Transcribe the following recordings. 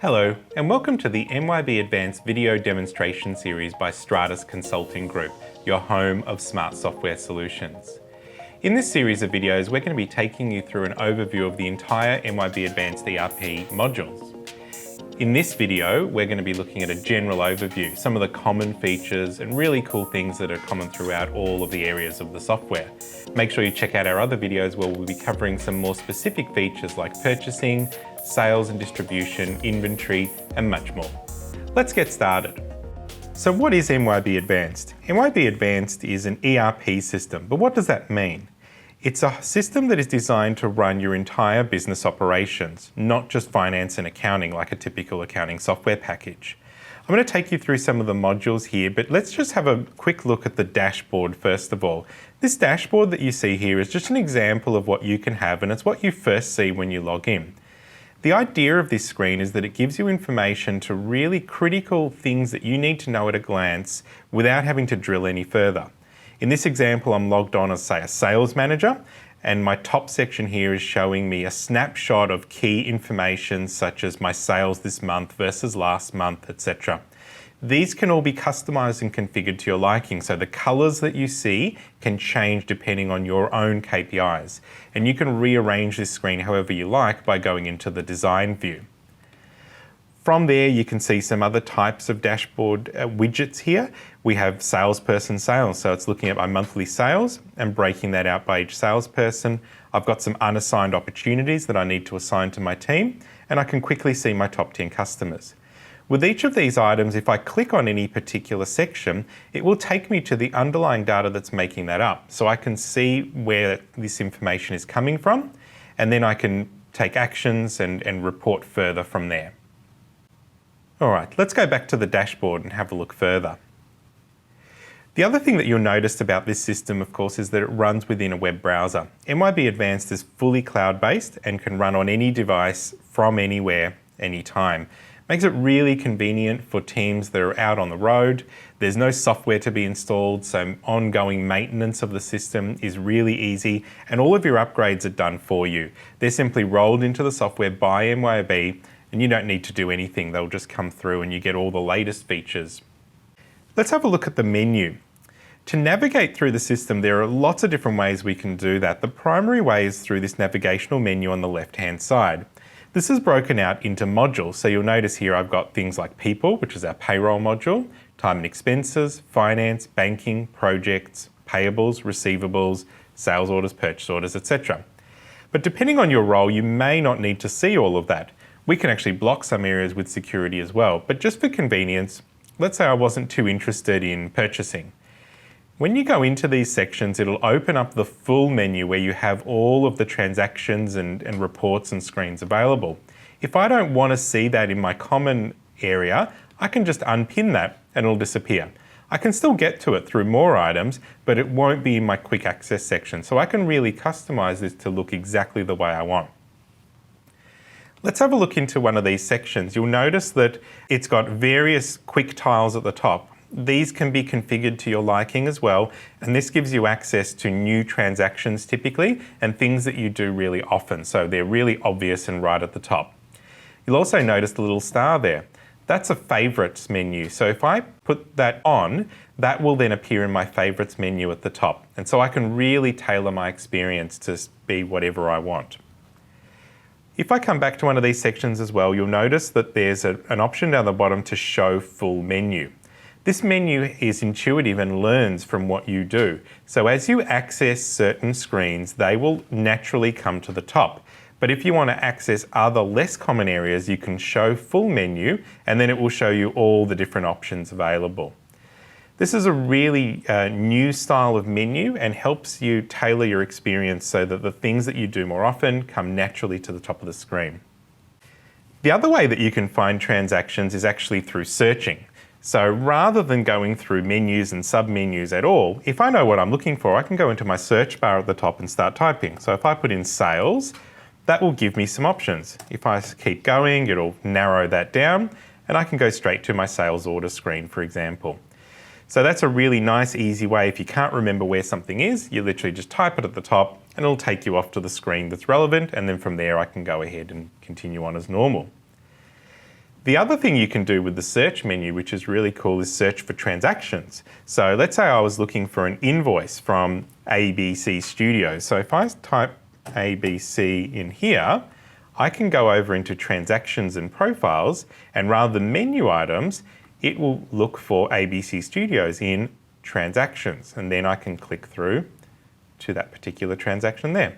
Hello, and welcome to the MYOB Advanced video demonstration series by Stratus Consulting Group, your home of smart software solutions. In this series of videos, we're going to be taking you through an overview of the entire MYOB Advanced ERP modules. In this video, we're going to be looking at a general overview, some of the common features and really cool things that are common throughout all of the areas of the software. Make sure you check out our other videos where we'll be covering some more specific features like purchasing, sales and distribution, inventory, and much more. Let's get started. So what is MYOB Advanced? MYOB Advanced is an ERP system, but what does that mean? It's a system that is designed to run your entire business operations, not just finance and accounting like a typical accounting software package. I'm going to take you through some of the modules here, but let's just have a quick look at the dashboard first of all. This dashboard that you see here is just an example of what you can have, and it's what you first see when you log in. The idea of this screen is that it gives you information to really critical things that you need to know at a glance without having to drill any further. In this example, I'm logged on as, say, a sales manager, and my top section here is showing me a snapshot of key information such as my sales this month versus last month, etc. These can all be customized and configured to your liking, so the colors that you see can change depending on your own KPIs. And you can rearrange this screen however you like by going into the design view. From there, you can see some other types of dashboard widgets here. We have salesperson sales, so it's looking at my monthly sales and breaking that out by each salesperson. I've got some unassigned opportunities that I need to assign to my team, and I can quickly see my top 10 customers. With each of these items, if I click on any particular section, it will take me to the underlying data that's making that up. So I can see where this information is coming from, and then I can take actions and report further from there. All right, let's go back to the dashboard and have a look further. The other thing that you'll notice about this system, of course, is that it runs within a web browser. MYOB Advanced is fully cloud-based and can run on any device from anywhere, anytime. Makes it really convenient for teams that are out on the road. There's no software to be installed, so ongoing maintenance of the system is really easy, and all of your upgrades are done for you. They're simply rolled into the software by MYOB, and you don't need to do anything. They'll just come through and you get all the latest features. Let's have a look at the menu. To navigate through the system, there are lots of different ways we can do that. The primary way is through this navigational menu on the left-hand side. This is broken out into modules, so you'll notice here I've got things like people, which is our payroll module, time and expenses, finance, banking, projects, payables, receivables, sales orders, purchase orders, etc. But depending on your role, you may not need to see all of that. We can actually block some areas with security as well, but just for convenience, let's say I wasn't too interested in purchasing. When you go into these sections, it'll open up the full menu where you have all of the transactions and reports and screens available. If I don't want to see that in my common area, I can just unpin that and it'll disappear. I can still get to it through more items, but it won't be in my quick access section. So I can really customize this to look exactly the way I want. Let's have a look into one of these sections. You'll notice that it's got various quick tiles at the top. These can be configured to your liking as well, and this gives you access to new transactions typically and things that you do really often, so they're really obvious and right at the top. You'll also notice the little star there. That's a favorites menu, so if I put that on, that will then appear in my favorites menu at the top, and so I can really tailor my experience to be whatever I want. If I come back to one of these sections as well, you'll notice that there's an option down the bottom to show full menu. This menu is intuitive and learns from what you do. So as you access certain screens, they will naturally come to the top. But if you want to access other less common areas, you can show full menu and then it will show you all the different options available. This is a really new style of menu and helps you tailor your experience so that the things that you do more often come naturally to the top of the screen. The other way that you can find transactions is actually through searching. So rather than going through menus and sub-menus at all, if I know what I'm looking for, I can go into my search bar at the top and start typing. So if I put in sales, that will give me some options. If I keep going, it'll narrow that down and I can go straight to my sales order screen, for example. So that's a really nice, easy way. If you can't remember where something is, you literally just type it at the top and it'll take you off to the screen that's relevant, and then from there I can go ahead and continue on as normal. The other thing you can do with the search menu, which is really cool, is search for transactions. So let's say I was looking for an invoice from ABC Studios. So if I type ABC in here, I can go over into transactions and profiles, and rather than menu items, it will look for ABC Studios in transactions, and then I can click through to that particular transaction there.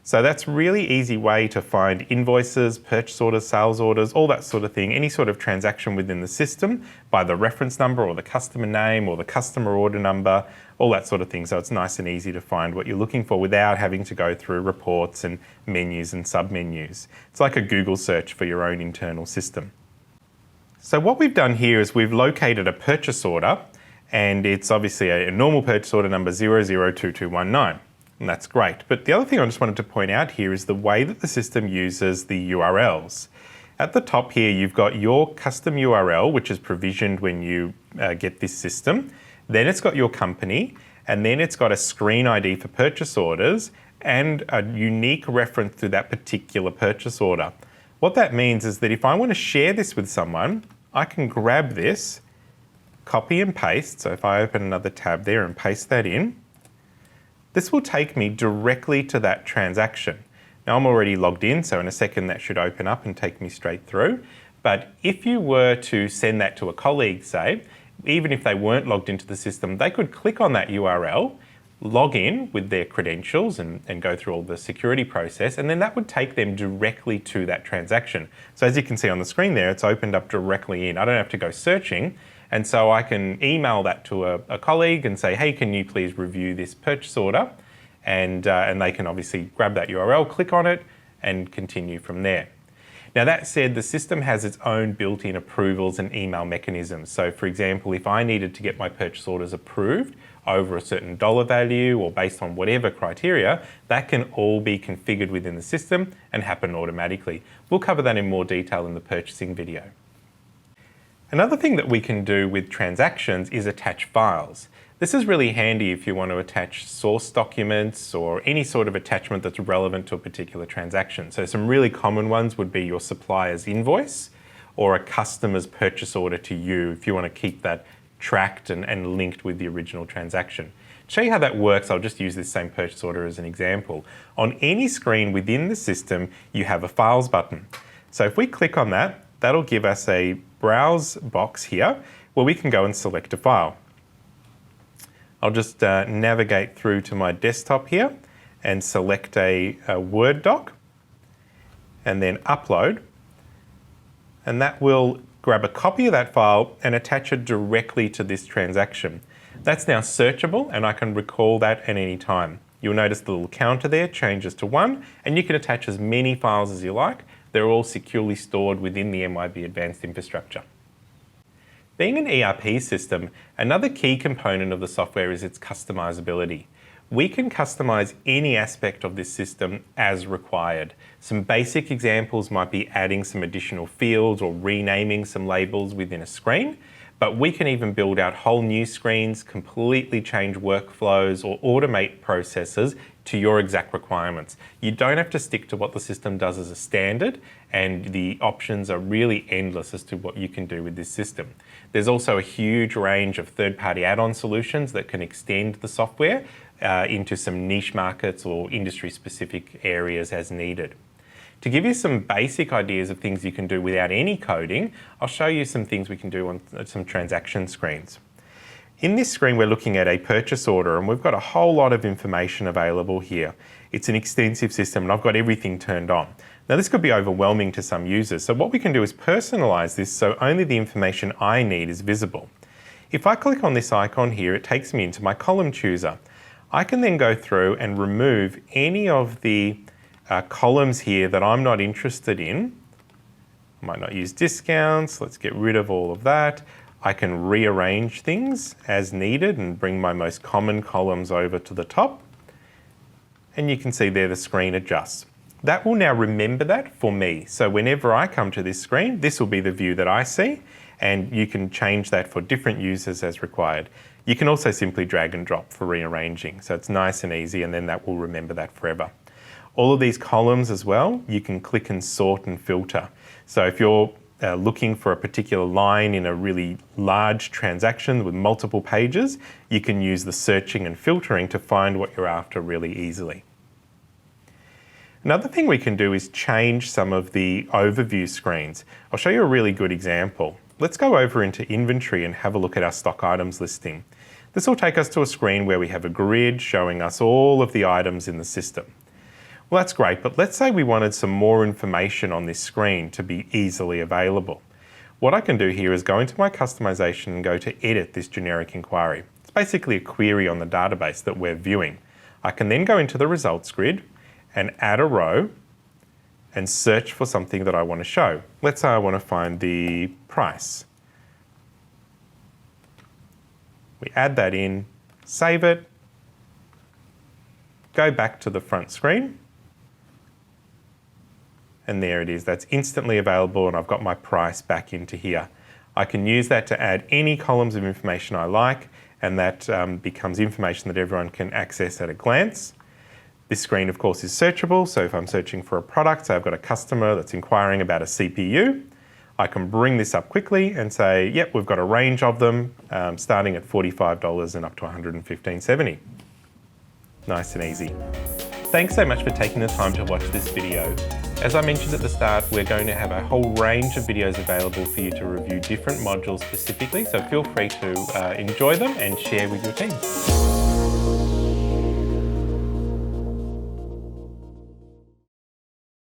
So that's a really easy way to find invoices, purchase orders, sales orders, all that sort of thing, any sort of transaction within the system by the reference number or the customer name or the customer order number, all that sort of thing. So it's nice and easy to find what you're looking for without having to go through reports and menus and submenus. It's like a Google search for your own internal system. So what we've done here is we've located a purchase order, and it's obviously a normal purchase order number 002219. And that's great. But the other thing I just wanted to point out here is the way that the system uses the URLs. At the top here, you've got your custom URL, which is provisioned when you get this system. Then it's got your company, and then it's got a screen ID for purchase orders and a unique reference to that particular purchase order. What that means is that if I want to share this with someone, I can grab this, copy and paste. So if I open another tab there and paste that in, this will take me directly to that transaction. Now I'm already logged in, so in a second that should open up and take me straight through. But if you were to send that to a colleague, say, even if they weren't logged into the system, they could click on that URL, log in with their credentials and go through all the security process, and then that would take them directly to that transaction. So as you can see on the screen there, it's opened up directly in. I don't have to go searching. And so I can email that to a colleague and say, hey, can you please review this purchase order? And they can obviously grab that URL, click on it, and continue from there. Now that said, the system has its own built-in approvals and email mechanisms. So for example, if I needed to get my purchase orders approved over a certain dollar value or based on whatever criteria, that can all be configured within the system and happen automatically. We'll cover that in more detail in the purchasing video. Another thing that we can do with transactions is attach files. This is really handy if you want to attach source documents or any sort of attachment that's relevant to a particular transaction. So some really common ones would be your supplier's invoice or a customer's purchase order to you if you want to keep that tracked and linked with the original transaction. To show you how that works, I'll just use this same purchase order as an example. On any screen within the system, you have a Files button. So if we click on that, that'll give us a browse box here where we can go and select a file. I'll just navigate through to my desktop here and select a Word doc and then upload. And that will grab a copy of that file and attach it directly to this transaction. That's now searchable and I can recall that at any time. You'll notice the little counter there changes to 1 and you can attach as many files as you like. They're all securely stored within the MYOB Advanced infrastructure. Being an ERP system, another key component of the software is its customizability. We can customize any aspect of this system as required. Some basic examples might be adding some additional fields or renaming some labels within a screen, but we can even build out whole new screens, completely change workflows or automate processes to your exact requirements. You don't have to stick to what the system does as a standard, and the options are really endless as to what you can do with this system. There's also a huge range of third-party add-on solutions that can extend the software into some niche markets or industry-specific areas as needed. To give you some basic ideas of things you can do without any coding, I'll show you some things we can do on some transaction screens. In this screen, we're looking at a purchase order and we've got a whole lot of information available here. It's an extensive system and I've got everything turned on. Now this could be overwhelming to some users, so what we can do is personalize this so only the information I need is visible. If I click on this icon here, it takes me into my column chooser. I can then go through and remove any of the columns here that I'm not interested in. I might not use discounts, let's get rid of all of that. I can rearrange things as needed and bring my most common columns over to the top. And you can see there the screen adjusts. That will now remember that for me. So whenever I come to this screen, this will be the view that I see, and you can change that for different users as required. You can also simply drag and drop for rearranging, so it's nice and easy, and then that will remember that forever. All of these columns as well, you can click and sort and filter. So if you're looking for a particular line in a really large transaction with multiple pages, you can use the searching and filtering to find what you're after really easily. Another thing we can do is change some of the overview screens. I'll show you a really good example. Let's go over into inventory and have a look at our stock items listing. This will take us to a screen where we have a grid showing us all of the items in the system. Well, that's great, but let's say we wanted some more information on this screen to be easily available. What I can do here is go into my customization and go to edit this generic inquiry. It's basically a query on the database that we're viewing. I can then go into the results grid and add a row and search for something that I want to show. Let's say I want to find the price. We add that in, save it, go back to the front screen, and there it is. That's instantly available, and I've got my price back into here. I can use that to add any columns of information I like, and that becomes information that everyone can access at a glance. This screen, of course, is searchable, so if I'm searching for a product, say I've got a customer that's inquiring about a CPU, I can bring this up quickly and say, yep, we've got a range of them, starting at $45 and up to $115.70. Nice and easy. Thanks so much for taking the time to watch this video. As I mentioned at the start, we're going to have a whole range of videos available for you to review different modules specifically, so feel free to enjoy them and share with your team.